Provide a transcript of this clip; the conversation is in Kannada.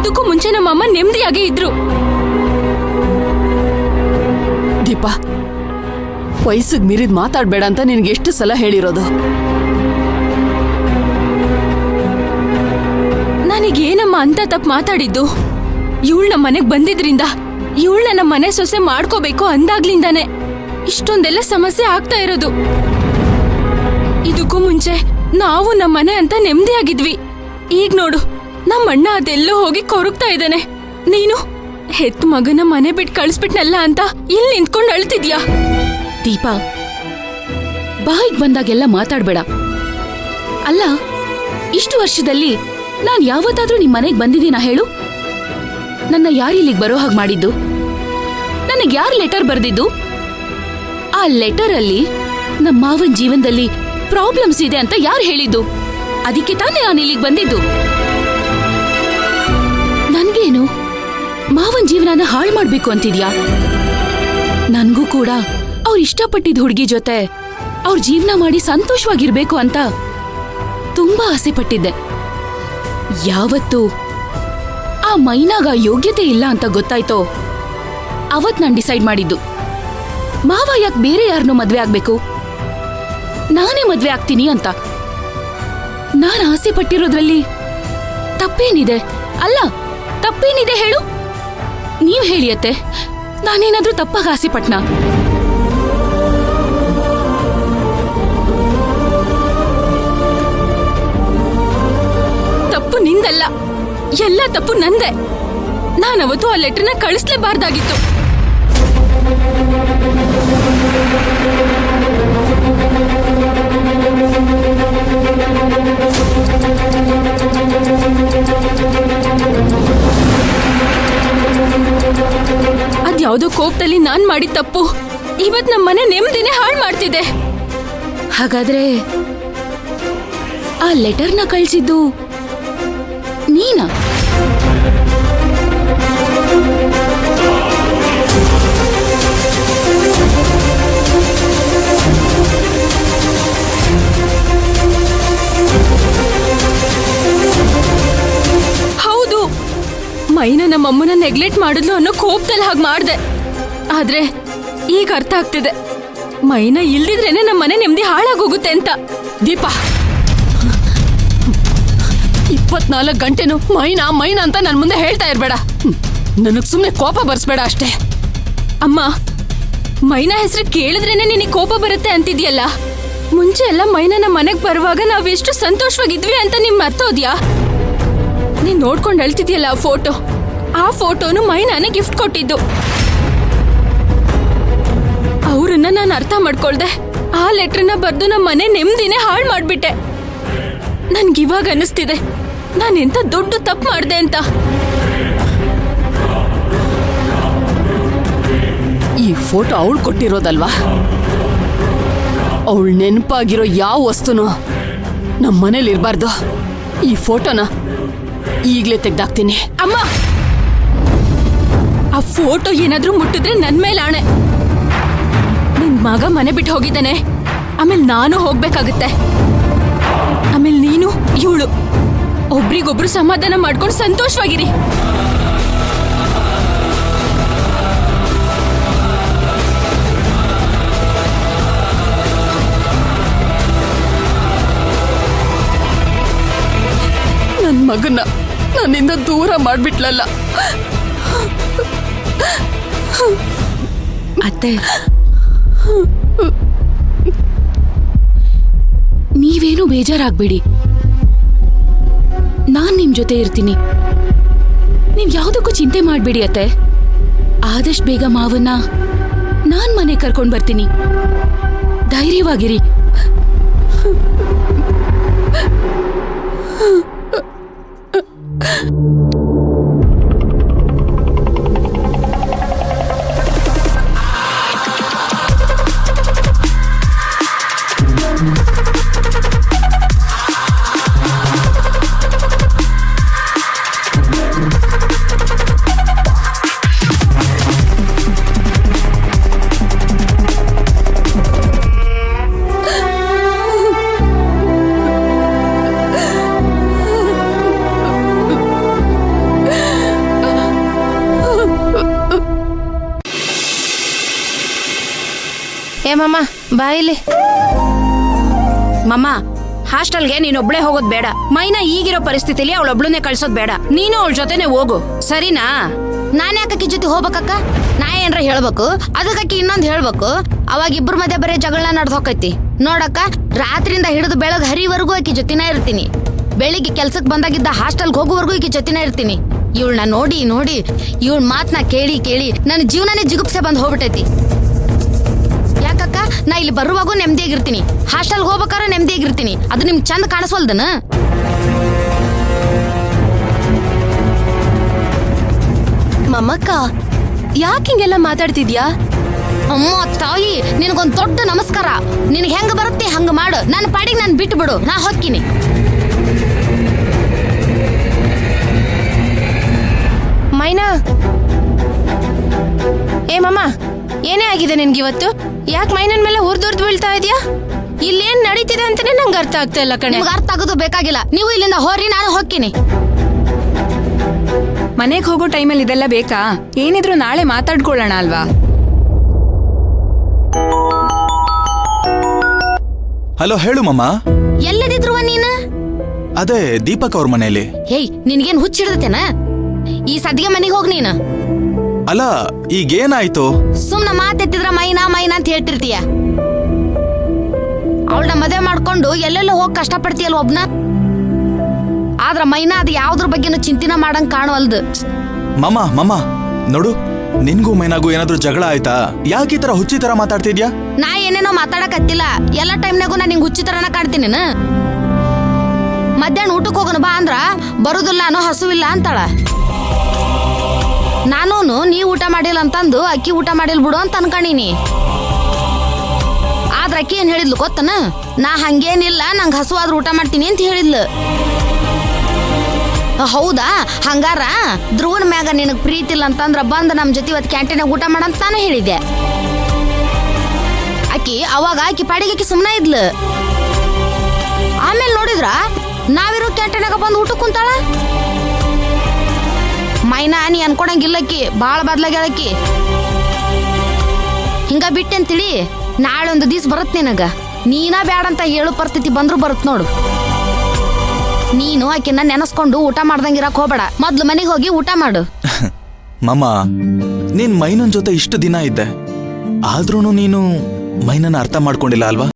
ಅದಕ್ಕೂ ಮುಂಚೆ ನಮ್ಮಮ್ಮ ನೆಮ್ಮದಿಯಾಗೇ ಇದ್ರು. ದೀಪ, ವಯಸ್ಸಿಗೆ ಮೀರಿದ್ ಮಾತಾಡ್ಬೇಡ ಅಂತ ನಿನ್ಗೆ ಎಷ್ಟು ಸಲ ಹೇಳಿರೋದು. ನನಗೇನಮ್ಮ ಅಂತ ತಪ್ಪು ಮಾತಾಡಿದ್ದು? ಇವಳು ನಮ್ಮ ಮನೆಗ್ ಬಂದಿದ್ರಿಂದ, ಇವಳನ್ನ ನಮ್ಮ ಮನೆ ಸೊಸೆ ಮಾಡ್ಕೋಬೇಕು ಅಂದಾಗ್ಲಿಂದಾನೆ ಇಷ್ಟೊಂದೆಲ್ಲ ಸಮಸ್ಯೆ ಆಗ್ತಾ ಇರೋದು. ಇದಕ್ಕೂ ಮುಂಚೆ ನಾವು ನಮ್ಮ ಮನೆ ಅಂತ ನೆಮ್ಮದಿಯಾಗಿದ್ವಿ. ಈಗ ನೋಡು, ನಮ್ಮ ಅಣ್ಣ ಅದೆಲ್ಲೋ ಹೋಗಿ ಕೊರಗ್ತಾ ಇದ್ದಾನೆ. ನೀನು ಹೆತ್ ಮಗನ ಮನೆ ಬಿಟ್ಟು ಕಳಿಸ್ಬಿಟ್ನಲ್ಲ ಅಂತ ಇಲ್ಲಿ ನಿಂತ್ಕೊಂಡು ಅಳ್ತಿದ್ಯಾ? ದೀಪ, ಬಾಯಿಗೆ ಬಂದಾಗೆಲ್ಲ ಮಾತಾಡ್ಬೇಡ. ಅಲ್ಲ, ಇಷ್ಟು ವರ್ಷದಲ್ಲಿ ನಾನ್ ಯಾವತ್ತಾದ್ರೂ ನಿಮ್ ಮನೆಗ್ ಬಂದಿದ್ದೀನಾ ಹೇಳು? ನನ್ನ ಯಾರಿಲ್ಲಿಗೆ ಬರೋ ಹಾಗೆ ಮಾಡಿದ್ದು? ನನಗ್ ಯಾರು ಲೆಟರ್ ಬರ್ದಿದ್ದು? ಆ ಲೆಟರ್ ಅಲ್ಲಿ ನಮ್ಮ ಮಾವನ್ ಜೀವನದಲ್ಲಿ ಪ್ರಾಬ್ಲಮ್ಸ್ ಇದೆ ಅಂತ ಯಾರು ಹೇಳಿದ್ದು? ಅದಕ್ಕೆ ತಾನೇ ನಾನು ಇಲ್ಲಿಗೆ ಬಂದಿದ್ದು. ನನ್ಗೇನು ಮಾವನ್ ಜೀವನನ ಹಾಳು ಮಾಡ್ಬೇಕು ಅಂತಿದ್ಯಾ? ನನ್ಗೂ ಕೂಡ ಅವ್ರು ಇಷ್ಟಪಟ್ಟಿದ್ದ ಹುಡುಗಿ ಜೊತೆ ಅವ್ರ ಜೀವನ ಮಾಡಿ ಸಂತೋಷವಾಗಿರ್ಬೇಕು ಅಂತ ತುಂಬಾ ಆಸೆ ಪಟ್ಟಿದ್ದೆ. ಯಾವತ್ತು ಆ ಮೈನಾಗ ಯೋಗ್ಯತೆ ಇಲ್ಲ ಅಂತ ಗೊತ್ತಾಯ್ತೋ ಅವತ್ ನಾನ್ ಡಿಸೈಡ್ ಮಾಡಿದ್ದು, ಮಾವ ಯಾಕೆ ಬೇರೆ ಯಾರನ್ನೋ ಮದ್ವೆ ಆಗ್ಬೇಕು, ನಾನೇ ಮದ್ವೆ ಆಗ್ತೀನಿ ಅಂತ. ನಾನ್ ಆಸೆ ಪಟ್ಟಿರೋದ್ರಲ್ಲಿ ತಪ್ಪೇನಿದೆ? ಅಲ್ಲ, ತಪ್ಪೇನಿದೆ ಹೇಳು? ನೀವ್ ಹೇಳಿಯತ್ತೆ, ನಾನೇನಾದ್ರೂ ತಪ್ಪಾಗ ಆಸೆ ಪಟ್ನಾ? ತಪ್ಪು ನಿಂದಲ್ಲ, ಎಲ್ಲ ತಪ್ಪು ನಂದೆ. ನಾನವತ್ತು ಆ ಲೆಟರ್ನ ಕಳಿಸ್ಲೇಬಾರ್ದಾಗಿತ್ತು. ಅದ್ಯಾವುದೋ ಕೋಪದಲ್ಲಿ ನಾನ್ ಮಾಡಿದ ತಪ್ಪು ಇವತ್ ನಮ್ಮ ಮನೆ ನೆಮ್ಮದಿನೇ ಹಾಳು ಮಾಡ್ತಿದೆ. ಹಾಗಾದ್ರೆ ಆ ಲೆಟರ್ನ ಕಳ್ಸಿದ್ದು ನೀನಾ? ಹೌದು, ಮೈನ ನಮ್ಮಮ್ಮನ ನೆಗ್ಲೆಕ್ಟ್ ಮಾಡಿದ್ಲು ಅನ್ನೋ ಕೋಪದಲ್ಲಿ ಹಾಗೆ ಮಾಡ್ದೆ. ಆದ್ರೆ ಈಗ ಅರ್ಥ ಆಗ್ತಿದೆ, ಮೈನ ಇಲ್ದಿದ್ರೇನೆ ನಮ್ಮ ಮನೆ ನೆಮ್ಮದಿ ಹಾಳಾಗೋಗುತ್ತೆ ಅಂತ. ದೀಪ, 24 ಗಂಟೆನು ಮೈನಾ ಅಂತ ನನ್ ಮುಂದೆ ಹೇಳ್ತಾ ಇರ್ಬೇಡ. ನನಗ್ ಸುಮ್ನೆ ಕೋಪ ಬರ್ಸ್ಬೇಡ ಅಷ್ಟೇ. ಅಮ್ಮ, ಮೈನಾ ಹೆಸರು ಕೇಳಿದ್ರೇನೆ ನಿನಗೆ ಕೋಪ ಬರುತ್ತೆ ಅಂತಿದ್ಯಲ್ಲ. ಮುಂಚೆ ಎಲ್ಲ ಮೈನ ನಮ್ಮ ಮನೆಗ್ ಬರುವಾಗ ನಾವೆಷ್ಟು ಸಂತೋಷವಾಗಿದ್ವಿ ಅಂತ ನಿಮ್ ಮರ್ತೋದ್ಯಾ? ನೀನ್ ನೋಡ್ಕೊಂಡು ಅಳ್ತಿದ್ಯಲ್ಲ ಆ ಫೋಟೋನು ಮೈನಾನೇ ಗಿಫ್ಟ್ ಕೊಟ್ಟಿದ್ದು. ಅವ್ರನ್ನ ನಾನು ಅರ್ಥ ಮಾಡ್ಕೊಳ್ದೆ ಆ ಲೆಟರ್ನ ಬರ್ದು ನಮ್ಮ ಮನೆ ನೆಮ್ಮದಿನೇ ಹಾಳು ಮಾಡ್ಬಿಟ್ಟೆ. ನನ್ಗಿವಾಗ ಅನಿಸ್ತಿದೆ ನಾನೆಂತ ದೊಡ್ಡ ತಪ್ಪು ಮಾಡ್ದೆ ಅಂತ. ಈ ಫೋಟೋ ಅವಳು ಕೊಟ್ಟಿರೋದಲ್ವಾ? ಅವಳು ನೆನಪಾಗಿರೋ ಯಾವ ವಸ್ತುನೂ ನಮ್ಮ ಮನೇಲಿ ಇರಬಾರ್ದು. ಈ ಫೋಟೋನ ಈಗ್ಲೇ ತೆಗ್ದಾಕ್ತೀನಿ. ಅಮ್ಮ, ಆ ಫೋಟೋ ಏನಾದ್ರೂ ಮುಟ್ಟಿದ್ರೆ ನನ್ ಮೇಲೆ ಆಣೆ. ನಿನ್ ಮಗ ಮನೆ ಬಿಟ್ಟು ಹೋಗಿದ್ದಾನೆ, ಆಮೇಲೆ ನಾನು ಹೋಗ್ಬೇಕಾಗತ್ತೆ. ಆಮೇಲೆ ನೀನು ಇವಳು ಒಬ್ರಿಗೊಬ್ರು ಸಮಾಧಾನ ಮಾಡ್ಕೊಂಡು ಸಂತೋಷವಾಗಿರಿ. ನನ್ ಮಗನ್ನ ನನ್ನಿಂದ ದೂರ ಮಾಡ್ಬಿಟ್ಲಲ್ಲ. ಅತ್ತೆ, ನೀವೇನು ಬೇಜಾರಾಗ್ಬೇಡಿ. ನಾನ್ ನಿಮ್ ಜೊತೆ ಇರ್ತೀನಿ. ನೀವ್ ಯಾವ್ದಕ್ಕೂ ಚಿಂತೆ ಮಾಡ್ಬೇಡಿ ಅತ್ತೆ. ಆದಷ್ಟು ಬೇಗ ಮಾವನ್ನ ನಾನ್ ಮನೆ ಕರ್ಕೊಂಡ್ ಬರ್ತೀನಿ. ಧೈರ್ಯವಾಗಿರಿ. ಮಮ್ಮ ಬಾ ಇಲ್ಲಿ. ಮಮ್ಮ, ಹಾಸ್ಟೆಲ್ಗೆ ನೀನೊಬ್ಳೆ ಹೋಗೋದ್ ಬೇಡ. ಮೈನಾ ಈಗಿರೋ ಪರಿಸ್ಥಿತಿಲಿ ಅವಳೊಬ್ಳನ್ನೇ ಕಳ್ಸೋದ್ ಬೇಡ. ನೀನು ಅವಳ ಜೊತೆನೆ ಹೋಗು, ಸರಿನಾ? ನಾನ್ ಯಾಕಿ ಜೊತೆ ಹೋಗ್ಬೇಕಕ್ಕ? ನಾ ಏನ್ರ ಹೇಳ್ಬೇಕು, ಅದಕ್ಕಿ ಇನ್ನೊಂದ್ ಹೇಳ್ಬೇಕು. ಅವಾಗ ಇಬ್ರ ಮಧ್ಯೆ ಬರೀ ಜಗಳ ನಡೆದ್ ಹೋಗೈತಿ ನೋಡಕ್ಕ. ರಾತ್ರಿಯಿಂದ ಹಿಡಿದು ಬೆಳಗ್ ಹರಿವರೆಗೂ ಆಕಿ ಜೊತೆನೇ ಇರ್ತೀನಿ. ಬೆಳಿಗ್ಗೆ ಕೆಲ್ಸಕ್ ಬಂದಾಗಿದ್ದ ಹಾಸ್ಟೆಲ್ಗೆ ಹೋಗುವವರೆಗೂ ಈಕಿ ಜೊತೆನೇ ಇರ್ತೀನಿ. ಇವಳನ್ನ ನೋಡಿ ನೋಡಿ ಇವಳ ಮಾತನ್ನ ಕೇಳಿ ಕೇಳಿ ನನ್ನ ಜೀವನನೇ ಜಿಗುಪ್ಸೆ ಬಂದ್ ಹೋಗ್ಬಿಟ್ಟೈತಿ. ಯಾಕಕ್ಕ, ನಾ ಇಲ್ಲಿ ಬರುವಾಗೂ ನೆಮ್ಮದಿಯಾಗಿರ್ತೀನಿ, ಹಾಸ್ಟೆಲ್ಗೆ ಹೋಗ್ಬೇಕಾದ್ರೆ ನೆಮ್ಮದಿಯಾಗಿರ್ತೀನಿ. ಅದು ನಿಮ್ಗೆ ಚಂದ ಕಾಣಿಸ್ವಲ್ದನ? ಮಮ್ಮಕ್ಕ ಯಾಕೆ ಹಿಂಗೆಲ್ಲ ಮಾತಾಡ್ತಿದ್ಯಾ? ಅಮ್ಮ ತಾಯಿ, ನಿನಗೊಂದ್ ದೊಡ್ಡ ನಮಸ್ಕಾರ. ನಿನಗೆ ಹೆಂಗ ಬರುತ್ತೆ ಹಂಗ ಮಾಡು. ನನ್ನ ಪಾಡಿಗೆ ನಾನು ಬಿಟ್ಟು ಬಿಡು, ನಾ ಹೊಕ್ಕಿನಿ. ಮೈನಾ, ಏ ಮಮ್ಮ, ಏನೇ ಆಗಿದೆ ನಿನ್ಗಿವತ್ತು? ಯಾಕೆ ಮೈನನ್ ಮೇಲೆ ಹುರ್ದುರ್ದು ಬೀಳ್ತಾ ಇದೆಯಾ? ಇಲ್ಲೇನ್ ನಡೀತಿದೆ ಅಂತಾನೆ ನಂಗೆ ಅರ್ಥ ಆಗ್ತಾ ಇಲ್ಲ ಕಣೆ. ನಿಮ್ಗೆ ಅರ್ಥ ಆಗೋದು ಬೇಕಾಗಿಲ್ಲ. ನೀವು ಇಲ್ಲಿಂದ ಹೋರಿ, ನಾನು ಹೊಕ್ಕಿನಿ. ಮನೆಗೆ ಹೋಗೋ ಟೈಮಲ್ಲಿ ಇದೆಲ್ಲ ಬೇಕಾ? ಏನಿದ್ರು ನಾಳೆ ಮಾತಾಡ್ಕೊಳ್ಳೋಣ ಅಲ್ವಾ? ಹಲೋ, ಹೇಳು ಮಮ್ಮ. ಎಲ್ಲದಿದ್ರು ನೀನು? ಅದೇ ದೀಪಕ್ ಅವ್ರ ಮನೆಯಲ್ಲಿ. ಹೇಯ್, ನಿನ್ಗೇನ್ ಹುಚ್ಚಿಡ್ದತೇನ? ಈ ಸದ್ಗೆ ಮನೆಗೆ ಹೋಗ್ ನೀನು. ಅಲ್ಲ, ಈಗೇನಾಯ್ತು? ಸುಮ್ನ ಮಾತೆತ್ತಿದ್ರ ಮೈನಾ ಮೈನಾ ಅಂತ ಹೇಳ್ತಿರ್ತೀಯ. ಅವಳನ್ನ ಮದುವೆ ಮಾಡ್ಕೊಂಡು ಎಲ್ಲೆಲ್ಲ ಹೋಗಿ ಕಷ್ಟಪಡ್ತೀಯಲ್ಲ ಒಬ್ನ. ಆದ್ರ ಮೈನಾ ಅದು ಯಾವ್ದ್ರ ಬಗ್ಗೆನೂ ಚಿಂತಿನ ಮಾಡಂಗ್ ಕಾಣವಲ್ದು. ಮಮ್ಮ ನೋಡು, ನಿನ್ಗೂ ಮೈನಾಗೂ ಏನಾದ್ರೂ ಜಗಳ ಆಯ್ತಾ? ಯಾಕೆ ಈ ತರ ಹುಚ್ಚಿ ತರ ಮಾತಾಡ್ತಿದ್ಯಾ? ನಾ ಏನೇನೋ ಮಾತಾಡಕತ್ತಿಲ್ಲ. ಎಲ್ಲ ಟೈಮ್ನಾಗೂ ನಾ ನಿಂಗೆ ಹುಚ್ಚಿ ತರನ ಕಾಡ್ತೀನಿ. ಮಧ್ಯಾಹ್ನ ಊಟಕ್ಕೆ ಹೋಗೋಣ ಬಾ ಅಂದ್ರ ಬರುದಿಲ್ಲ ಅನ್ನೋ, ಹಸುವಿಲ್ಲ ಅಂತಾಳ. ನಾನೂನು ನೀ ಊಟ ಮಾಡಿಲ್ಲ ಅಂತಂದು ಅಕ್ಕಿ ಊಟ ಮಾಡಿಲ್ ಬಿಡು ಅಂತ ಅನ್ಕಣೀನಿ. ಆದ್ರ ಅಕ್ಕಿ ಏನ್ ಹೇಳಿದ್ಲು ಗೊತ್ತನ? ನಾ ಹಂಗೇನಿಲ್ಲ, ನಂಗೆ ಹಸುವಾದ್ರೂ ಊಟ ಮಾಡ್ತೀನಿ ಅಂತ ಹೇಳಿದ್ಲು. ಹೌದಾ? ಹಂಗಾರ ಧ್ರುವನ್ ಮ್ಯಾಗ ನಿನಗ್ ಪ್ರೀತಿ ಇಲ್ಲ ಅಂತಂದ್ರ ಬಂದ್ ನಮ್ ಜೊತೆ ಇವತ್ತು ಕ್ಯಾಂಟೀನಾಗ ಊಟ ಮಾಡಂತ ನಾನು ಹೇಳಿದ್ದೆ. ಅವಾಗ ಆಕಿ ಪಾಡಿಗೆ ಸುಮ್ಮನೆ ಇದ್ಲು. ಆಮೇಲೆ ನೋಡಿದ್ರ ನಾವಿರೋ ಕ್ಯಾಂಟೀನಾಗ ಬಂದು ಊಟ ಕುಂತಾಳ. ಮೈನಾ, ನೀ ಅನ್ಕೊಡಂಗಿಲ್ಲಕ್ಕಿ ಬಾಳ ಬದ್ಲಾಗ್ಯಾಳಕ್ಕಿ. ಹಿಂಗ ಬಿಟ್ಟೆಂತಿಳಿ, ನಾಳೆ ಒಂದು ದಿವ್ಸ ಬರತ್ ನಿನಗ. ನೀನ ಬ್ಯಾಡಂತ ಹೇಳು ಪರಿಸ್ಥಿತಿ ಬಂದ್ರು ಬರುತ್ ನೋಡು. ನೀನು ಆಕಿನ ನೆನೆಸ್ಕೊಂಡು ಊಟ ಮಾಡ್ದಂಗಿರಕ್ ಹೋಗ್ಬೇಡ. ಮೊದ್ಲು ಮನೆಗೆ ಹೋಗಿ ಊಟ ಮಾಡು. ಮಮ್ಮ, ನೀನ್ ಮೈನನ್ ಜೊತೆ ಇಷ್ಟು ದಿನ ಇದ್ದೆ, ಆದ್ರೂನು ನೀನು ಮೈನನ್ನ ಅರ್ಥ ಮಾಡ್ಕೊಂಡಿಲ್ಲ ಅಲ್ವಾ?